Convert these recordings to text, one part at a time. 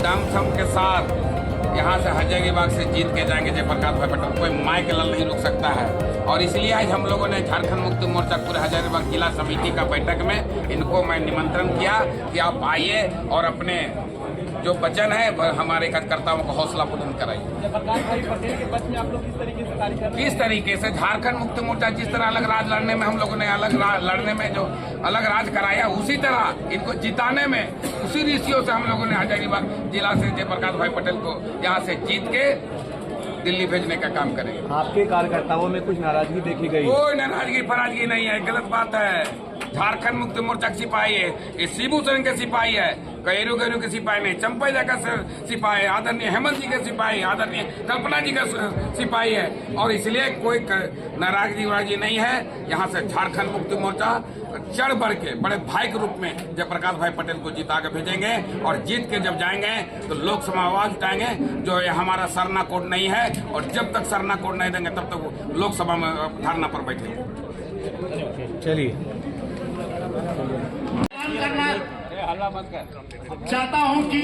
दमखम के साथ यहाँ से हजारीबाग से जीत के जाएंगे जयप्रकाश भाई पटेल। कोई माय के लल नहीं रुक सकता है। और इसलिए आज हम लोगों ने झारखंड मुक्ति मोर्चा पूरे हजारीबाग जिला समिति का बैठक में इनको मैं निमंत्रण किया कि आप आइए और अपने जो वचन है हमारे कार्यकर्ताओं को हौसला बुलंद कराइए। किस तरीके से झारखंड मुक्ति मोर्चा जिस तरह अलग राज लड़ने में हम लोगों ने लड़ने में जो अलग राज कराया, उसी तरह इनको जिताने में उसी ऋषियों से हम लोगों ने हजारीबाग जिला से जयप्रकाश भाई पटेल को यहाँ से जीत के दिल्ली भेजने का काम करेंगे। आपके कार्यकर्ताओं में कुछ नाराजगी देखी गई? कोई नाराजगी फराजगी नहीं है, गलत बात है। झारखंड मुक्ति मोर्चा के सिपाही है, ये शिबू सोरेन के सिपाही है, गैरू के सिपाही नहीं, चंपैजा का सिपाही है, आदरणीय हेमंत जी के सिपाही, आदरणीय कल्पना जी का सिपाही है। और इसलिए कोई नाराजगी नहीं है। यहाँ से झारखंड मुक्ति मोर्चा चढ़ बढ़ के बड़े भाई के रूप में जयप्रकाश भाई पटेल को जिता के भेजेंगे और जीत के जब जाएंगे तो लोकसभा आवाज उठाएंगे। जो ये हमारा सरना कोड नहीं है, और जब तक सरना कोड नहीं देंगे तब तक वो लोकसभा में धरना पर बैठेंगे। चलिए चाहता हूं कि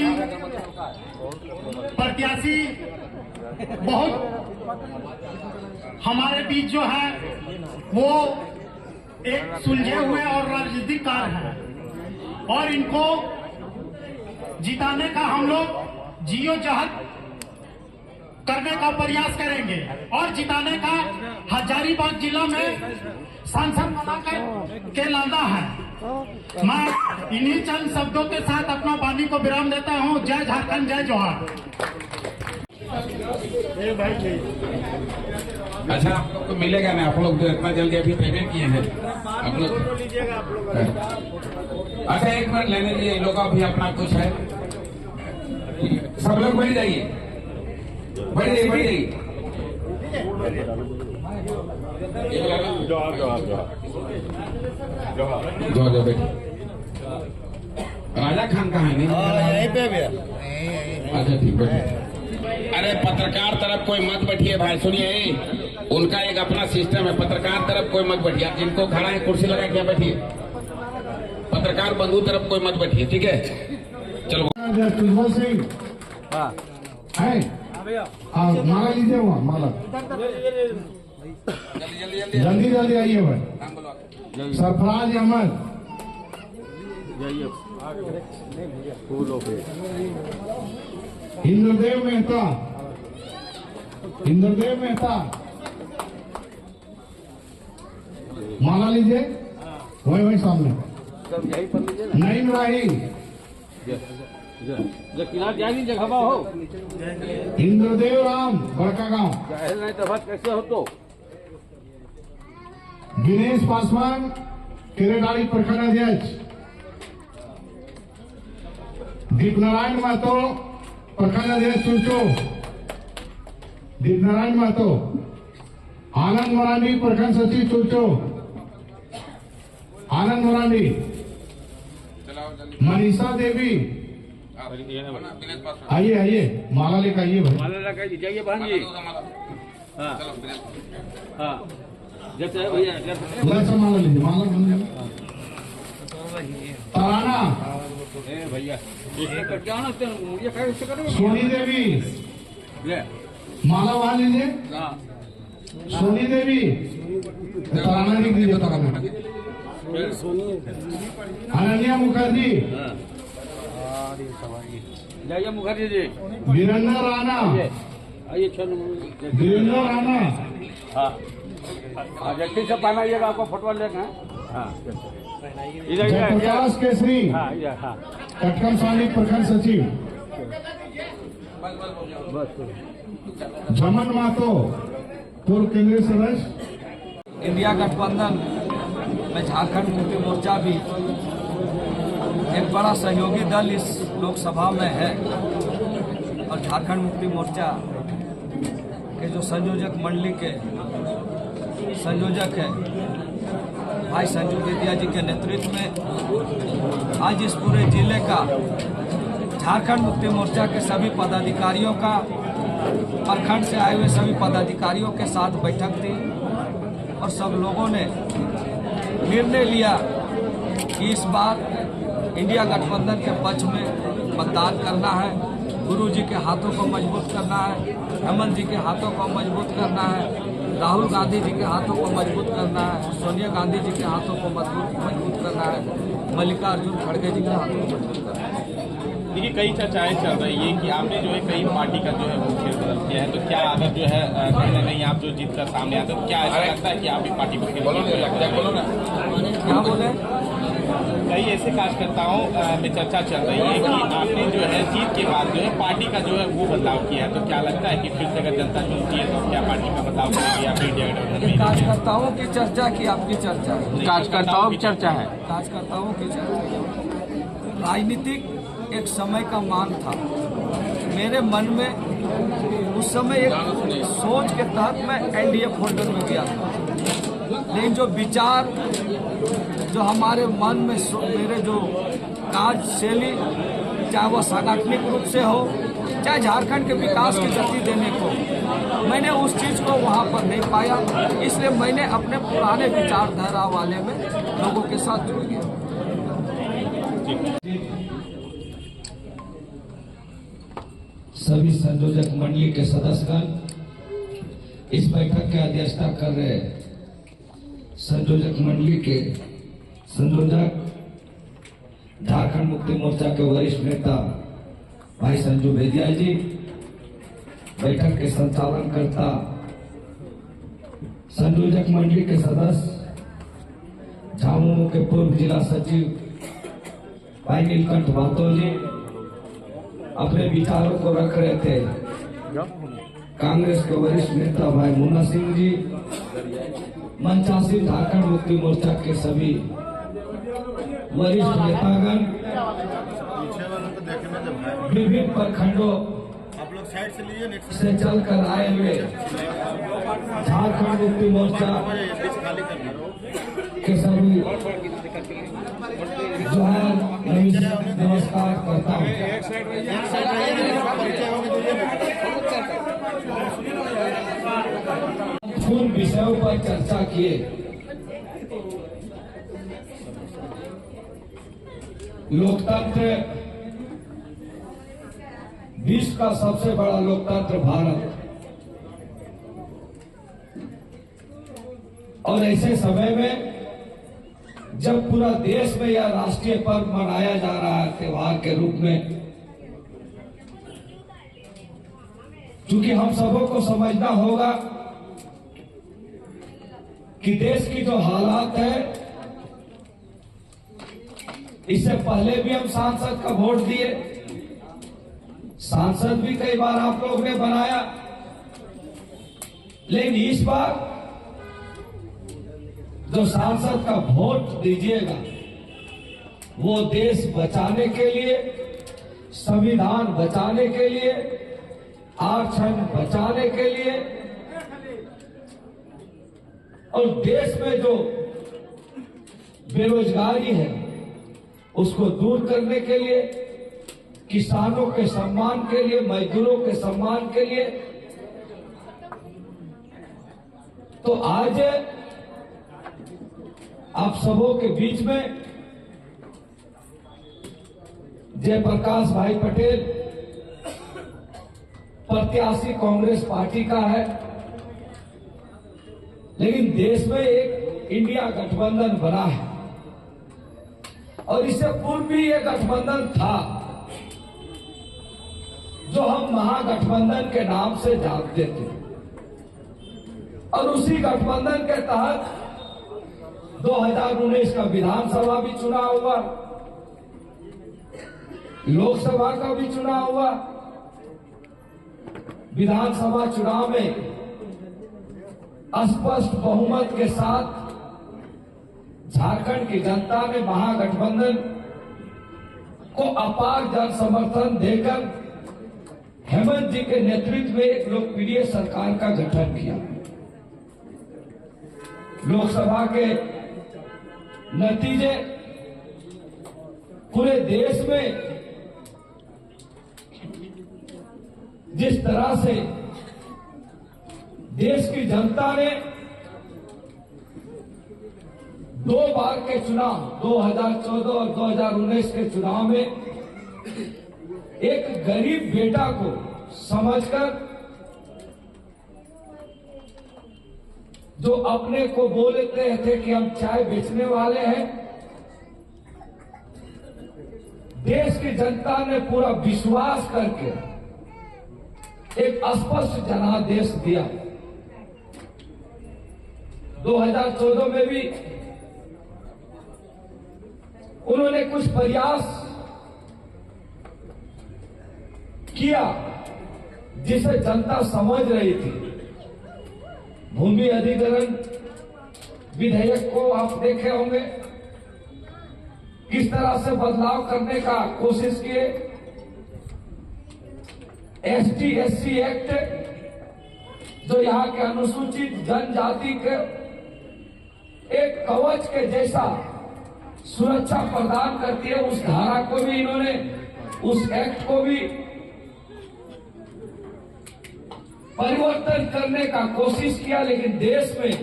प्रत्याशी बहुत हमारे बीच जो है वो एक सुलझे हुए और राजनीतिक कार है, और इनको जिताने का हम लोग जीओ-जहद करने का प्रयास करेंगे और जिताने का हजारीबाग जिला में सांसद बनाकर के लाना है। मैं इन्हीं चंद शब्दों के साथ अपना वाणी को विराम देता हूं। जय झारखंड, जय जोहार। अच्छा, आप लोग को मिलेगा ना? आप लोग जो इतना जल्दी अभी पेमेंट किए हैं आप लोग अच्छा एक मिनट लेने लिए लोग अभी अपना कुछ है। सब लोग बैठ जाइए, बैठ जाइए, बैठ जाइए। जो बैठे। राजा खान कहाँ है? यहीं पे भी। अच्छा ठीक है। अरे पत्रकार तरफ कोई मत बैठिए भाई, सुनिए, उनका एक अपना सिस्टम है। पत्रकार तरफ कोई मत बैठिए, जिनको खड़ा है कुर्सी लगा के बैठिए। पत्रकार बंधु तरफ कोई मत बैठिए, ठीक है? चलो सिंह है, माला लीजिए, वहाँ माला जल्दी जल्दी आइए भाई। सरफराज अहमद, इंद्रदेव मेहता, इंद्रदेव मेहता, माला लीजिए, वही वही सामने। नईम राही, जगह हो इंद्रदेव राम, बड़का गांव, नहीं तो बात कैसे हो? तो दिनेश पासवान, केरेडारी प्रखंड अध्यक्ष, दीपनारायण महतो, प्रखंड अध्यक्ष चुरचो, दीपनारायण महतो, आनंद मरांडी, प्रखंड सचिव चुरचो, आनंद मरांडी, मनीषा देवी, आइए आइए, माला लेकर आइए भाई, माला लगा जाइए बहन जी। हाँ हाँ, जैसे भैया माला लीजिए, माला तराना, भैया सोनी देवी, माला वहां लीजिए, सोनी देवी, तराना लिख दीजिए, तराना। अनन्या मुखर्जी, जाइए मुखर्जी जी। वीरेंद्र राणा, आइए वीरेंद्र राणा, हाँ जल्दी से बनाइएगा, आपको फोटो लेना। हाँ जयप्रकाश केसरी, हाँ कटकम साली प्रखंड सचिव, झमन महतो, पूर्व केंद्रीय सदस्य। इंडिया गठबंधन में झारखंड मुक्ति मोर्चा भी एक बड़ा सहयोगी दल इस लोकसभा में है, और झारखंड मुक्ति मोर्चा के जो संयोजक मंडली के संयोजक हैं भाई संजू बेदिया जी के नेतृत्व में आज इस पूरे जिले का झारखंड मुक्ति मोर्चा के सभी पदाधिकारियों का, प्रखंड से आए हुए सभी पदाधिकारियों के साथ बैठक थी, और सब लोगों ने निर्णय लिया कि इस बार इंडिया गठबंधन के पक्ष में मतदान करना है, गुरु जी के हाथों को मजबूत करना है, हेमंत जी के हाथों को मजबूत करना है, राहुल गांधी जी के हाथों को मजबूत करना है, सोनिया गांधी जी के हाथों को मजबूत करना है, मल्लिकार्जुन खड़गे जी के हाथों को मजबूत करना है। देखिए, कई चर्चाएं चल रही है कि आपने जो है कई पार्टी का जो है वो फेरबदल किया है, तो क्या अगर जो है कहीं ना कहीं आप जो जीत कर सामने आते तो क्या ऐसा लगता है कि आप भी पार्टी को बोलो ना क्या बोले? कई ऐसे कार्यकर्ताओं में चर्चा चल रही है कि आपने जो है जीत के बाद जो है पार्टी का जो है वो बदलाव किया है, तो क्या लगता है कि फिर से अगर जनता चुनती है तो क्या पार्टी का बदलाव करेगी या फिर कार्यकर्ताओं की चर्चा की आपकी चर्चा है? कार्यकर्ताओं की चर्चा है। कार्यकर्ताओं की चर्चा। राजनीतिक एक समय का मान था। मेरे मन में उस समय एक सोच के तहत मैं एनडीए फोल्डर में गया था, लेकिन जो विचार जो हमारे मन में मेरे जो कार्यशैली, चाहे वह सांगठनिक रूप से हो, चाहे झारखंड के विकास की गति देने को, मैंने उस चीज़ को वहाँ पर नहीं पाया, इसलिए मैंने अपने पुराने विचारधारा वाले में लोगों के साथ जुड़ गया। सभी संयोजक मंडली के सदस्यगण, इस बैठक की अध्यक्षता कर रहे संयोजक मंडली के संयोजक झारखंड मुक्ति मोर्चा के वरिष्ठ नेता भाई संजू बेदिया जी, बैठक के संचालनकर्ता संयोजक मंडली के सदस्य झामुमो के पूर्व जिला सचिव भाई नीलकंठ महतो जी अपने विचारों को रख रहे थे, कांग्रेस के वरिष्ठ नेता भाई मुन्ना सिंह जी, मंचासीन झारखंड मुक्ति मोर्चा के सभी वरिष्ठ नेतागण, विभिन्न प्रखंडों से चलकर आए हुए झारखंड मुक्ति मोर्चा के सभी जो है नमस्कार करता हूँ। पूर्ण विषयों पर चर्चा किए। लोकतंत्र, विश्व का सबसे बड़ा लोकतंत्र भारत, और ऐसे समय में जब पूरा देश में यह राष्ट्रीय पर्व मनाया जा रहा है त्योहार के रूप में, क्योंकि हम सबों को समझना होगा कि देश की जो हालात है, इससे पहले भी हम सांसद का वोट दिए, सांसद भी कई बार आप लोग ने बनाया, लेकिन इस बार जो सांसद का वोट दीजिएगा वो देश बचाने के लिए, संविधान बचाने के लिए, आरक्षण बचाने के लिए, और देश में जो बेरोजगारी है उसको दूर करने के लिए, किसानों के सम्मान के लिए, मजदूरों के सम्मान के लिए। तो आज आप सबों के बीच में जयप्रकाश भाई पटेल प्रत्याशी कांग्रेस पार्टी का है, लेकिन देश में एक इंडिया गठबंधन बना है, और इससे पूर्व भी ये गठबंधन था जो हम महागठबंधन के नाम से जानते थे, और उसी गठबंधन के तहत 2019 का विधानसभा भी चुनाव हुआ, लोकसभा का भी चुनाव हुआ। विधानसभा चुनाव में स्पष्ट बहुमत के साथ झारखंड की जनता ने महागठबंधन को अपार जन समर्थन देकर हेमंत जी के नेतृत्व में एक लोकप्रिय सरकार का गठन किया। लोकसभा के नतीजे पूरे देश में जिस तरह से देश की जनता ने 2 बार के चुनाव 2014 और 2019 के चुनाव में एक गरीब बेटा को समझकर जो अपने को बोलते थे कि हम चाय बेचने वाले हैं, देश की जनता ने पूरा विश्वास करके एक स्पष्ट जनादेश दिया। 2014 में भी उन्होंने कुछ प्रयास किया जिसे जनता समझ रही थी। भूमि अधिग्रहण विधेयक को आप देखे होंगे, किस तरह से बदलाव करने का कोशिश किए। ST/SC एक्ट जो यहाँ के अनुसूचित जनजाति के एक कवच के जैसा सुरक्षा प्रदान करती है, उस धारा को भी इन्होंने, उस एक्ट को भी परिवर्तन करने का कोशिश किया। लेकिन देश में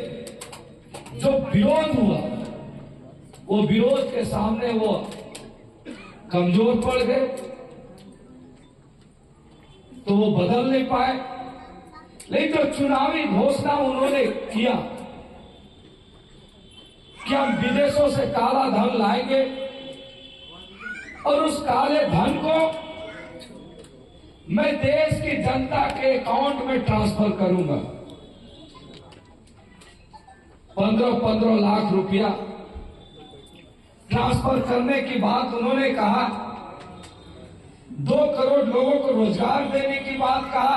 जो विरोध हुआ, वो विरोध के सामने वो कमजोर पड़ गए, तो वो बदल नहीं पाए। लेकिन जो चुनावी घोषणा उन्होंने किया कि हम विदेशों से काला धन लाएंगे और उस काले धन को मैं देश की जनता के अकाउंट में ट्रांसफर करूंगा। 15-15 लाख रुपया ट्रांसफर करने की बात उन्होंने कहा। 2 करोड़ लोगों को रोजगार देने की बात कहा।